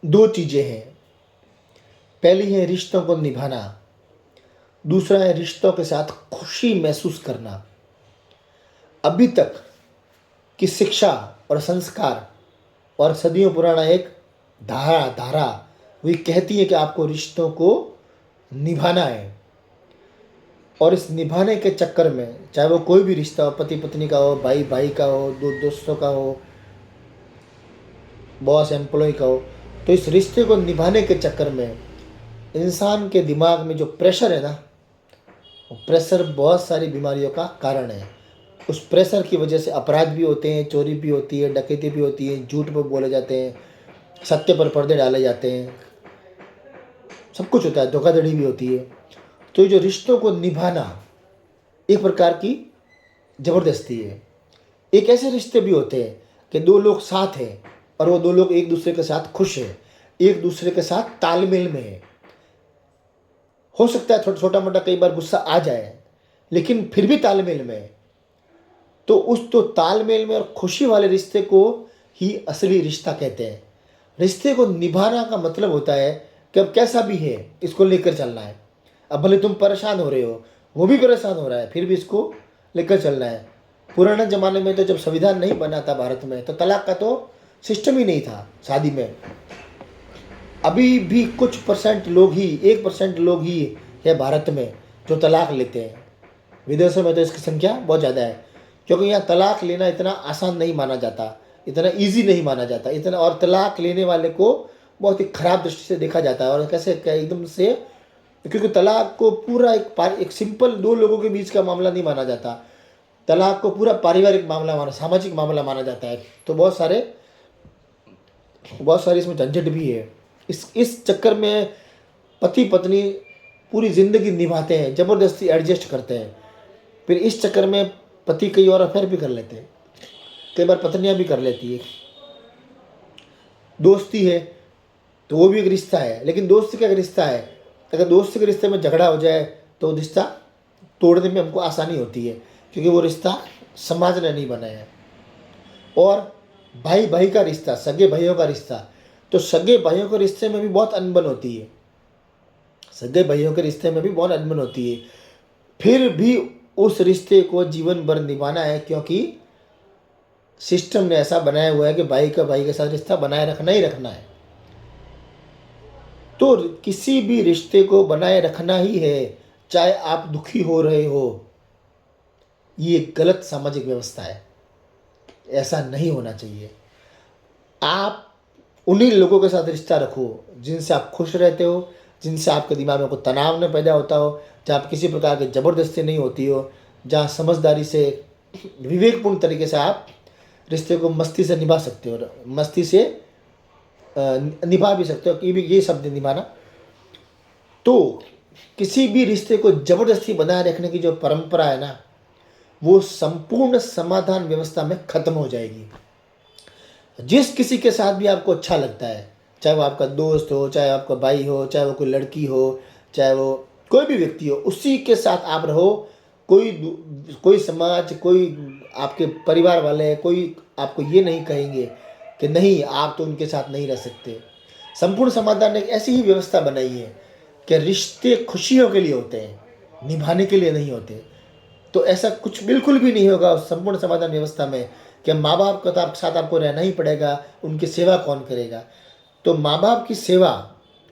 दो चीज़ें हैं। पहली है रिश्तों को निभाना, दूसरा है रिश्तों के साथ खुशी महसूस करना। अभी तक की शिक्षा और संस्कार और सदियों पुराना एक धारा धारा वही कहती है कि आपको रिश्तों को निभाना है। और इस निभाने के चक्कर में, चाहे वो कोई भी रिश्ता हो, पति पत्नी का हो, भाई भाई का हो, दो दोस्तों का हो, बॉस एम्प्लॉय का हो, तो इस रिश्ते को निभाने के चक्कर में इंसान के दिमाग में जो प्रेशर है ना, वो प्रेशर बहुत सारी बीमारियों का कारण है। उस प्रेशर की वजह से अपराध भी होते हैं, चोरी भी होती है, डकैती भी होती है, झूठ पर बोले जाते हैं, सत्य पर पर्दे डाले जाते हैं, सब कुछ होता है, धोखाधड़ी भी होती है। तो ये जो रिश्तों को निभाना एक प्रकार की ज़बरदस्ती है। एक ऐसे रिश्ते भी होते हैं कि दो लोग साथ हैं और वो दो लोग एक दूसरे के साथ खुश हैं, एक दूसरे के साथ तालमेल में है। हो सकता है छोटा मोटा कई बार गुस्सा आ जाए, लेकिन फिर भी तालमेल में है। तो उस तो तालमेल में और खुशी वाले रिश्ते को ही असली रिश्ता कहते हैं। रिश्ते को निभाना का मतलब होता है कि अब कैसा भी है इसको लेकर चलना है। अब भले तुम परेशान हो रहे हो, वो भी परेशान हो रहा है, फिर भी इसको लेकर चलना है। पुराने ज़माने में तो जब संविधान नहीं बना था भारत में, तो तलाक का तो सिस्टम ही नहीं था शादी में। अभी भी कुछ परसेंट लोग ही, 1% लोग ही है भारत में जो तलाक लेते हैं। विदेशों में तो इसकी संख्या बहुत ज़्यादा है, क्योंकि यहाँ तलाक लेना इतना आसान नहीं माना जाता, इतना इजी नहीं माना जाता, इतना, और तलाक लेने वाले को बहुत ही खराब दृष्टि से देखा जाता है। और कैसे क्या एकदम से, क्योंकि तलाक को पूरा एक सिंपल दो लोगों के बीच का मामला नहीं माना जाता, तलाक को पूरा पारिवारिक मामला माना, सामाजिक मामला माना जाता है। तो बहुत सारी इसमें झंझट भी है। इस चक्कर में पति पत्नी पूरी ज़िंदगी निभाते हैं, ज़बरदस्ती एडजस्ट करते हैं। फिर इस चक्कर में पति कई और अफेयर भी कर लेते हैं, कई बार पत्नियां भी कर लेती है। दोस्ती है तो वो भी एक रिश्ता है, लेकिन दोस्ती का एक रिश्ता है, अगर दोस्ती के रिश्ते में झगड़ा हो जाए तो रिश्ता तोड़ने में हमको आसानी होती है, क्योंकि वो रिश्ता समाज ने नहीं बनाया है। और भाई भाई का रिश्ता, सगे भाइयों का रिश्ता, तो सगे भाइयों के रिश्ते में भी बहुत अनबन होती है, सगे भाइयों के रिश्ते में भी बहुत अनबन होती है। फिर भी उस रिश्ते को जीवन भर निभाना है, क्योंकि सिस्टम ने ऐसा बनाया हुआ है कि भाई का भाई के साथ रिश्ता बनाए रखना ही रखना है। तो किसी भी रिश्ते को बनाए रखना ही है, चाहे आप दुखी हो रहे हो। ये गलत सामाजिक व्यवस्था है, ऐसा नहीं होना चाहिए। आप उन्हीं लोगों के साथ रिश्ता रखो जिनसे आप खुश रहते हो, जिनसे आपके दिमाग में कोई तनाव न पैदा होता हो, जहाँ आप किसी प्रकार की ज़बरदस्ती नहीं होती हो, जहाँ समझदारी से, विवेकपूर्ण तरीके से आप रिश्ते को मस्ती से निभा सकते हो, मस्ती से निभा भी सकते हो, कि भी ये शब्द निभाना। तो किसी भी रिश्ते को ज़बरदस्ती बनाए रखने की जो परंपरा है ना, वो संपूर्ण समाधान व्यवस्था में खत्म हो जाएगी। जिस किसी के साथ भी आपको अच्छा लगता है, चाहे वो आपका दोस्त हो, चाहे आपका भाई हो, चाहे वो कोई लड़की हो, चाहे वो कोई भी व्यक्ति हो, उसी के साथ आप रहो। कोई समाज, कोई आपके परिवार वाले, कोई आपको ये नहीं कहेंगे कि नहीं आप तो उनके साथ नहीं रह सकते। संपूर्ण समाधान ने एक ऐसी ही व्यवस्था बनाई है कि रिश्ते खुशियों के लिए होते हैं, निभाने के लिए नहीं होते। तो ऐसा कुछ बिल्कुल भी नहीं होगा उस संपूर्ण समाधान व्यवस्था में कि माँ बाप के साथ आपको रहना ही पड़ेगा, उनकी सेवा कौन करेगा। तो माँ बाप की सेवा,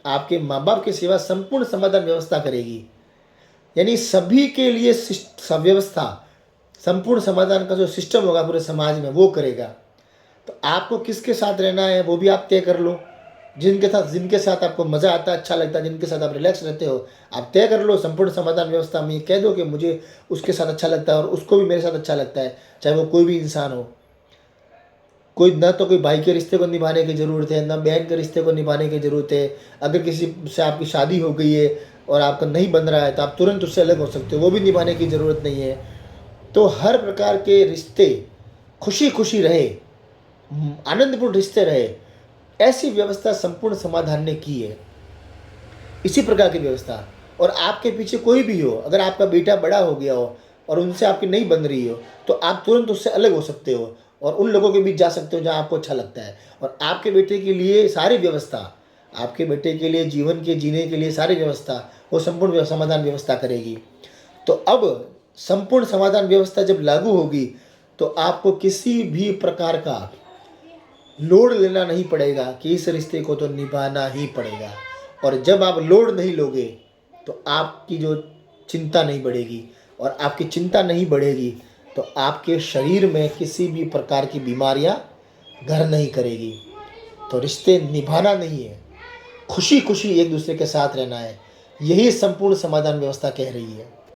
आपके माँ बाप की सेवा संपूर्ण समाधान व्यवस्था करेगी, यानी सभी के लिए व्यवस्था, संपूर्ण समाधान का जो सिस्टम होगा पूरे समाज में वो करेगा। तो आपको किसके साथ रहना है वो भी आप तय कर लो, जिनके साथ आपको मज़ा आता है, अच्छा लगता है, जिनके साथ आप रिलैक्स रहते हो, आप तय कर लो। संपूर्ण समाधान व्यवस्था में कह दो कि मुझे उसके साथ अच्छा लगता है और उसको भी मेरे साथ अच्छा लगता है, चाहे वो कोई भी इंसान हो। कोई ना तो कोई भाई के रिश्ते को निभाने की ज़रूरत है, ना बहन के रिश्ते को निभाने की ज़रूरत है। अगर किसी से आपकी शादी हो गई है और आपका नहीं बन रहा है तो आप तुरंत उससे अलग हो सकते हो, वो भी निभाने की ज़रूरत नहीं है। तो हर प्रकार के रिश्ते खुशी खुशी रहे, आनंदपूर्ण रिश्ते रहे, ऐसी व्यवस्था संपूर्ण समाधान ने की है। इसी प्रकार की व्यवस्था। और आपके पीछे कोई भी हो, अगर आपका बेटा बड़ा हो गया हो और उनसे आपकी नहीं बन रही हो, तो आप तुरंत उससे अलग हो सकते हो। और उन लोगों के बीच जा सकते हो जहाँ आपको अच्छा लगता है। और आपके बेटे के लिए सारी व्यवस्था, आपके बेटे के लिए जीवन के जीने के लिए सारी व्यवस्था वो संपूर्ण समाधान व्यवस्था करेगी। तो अब संपूर्ण समाधान व्यवस्था जब लागू होगी तो आपको किसी भी प्रकार का लोड लेना नहीं पड़ेगा कि इस रिश्ते को तो निभाना ही पड़ेगा। और जब आप लोड नहीं लोगे तो आपकी जो चिंता नहीं बढ़ेगी, और आपकी चिंता नहीं बढ़ेगी तो आपके शरीर में किसी भी प्रकार की बीमारियां घर नहीं करेगी। तो रिश्ते निभाना नहीं है, खुशी खुशी एक दूसरे के साथ रहना है, यही संपूर्ण समाधान व्यवस्था कह रही है।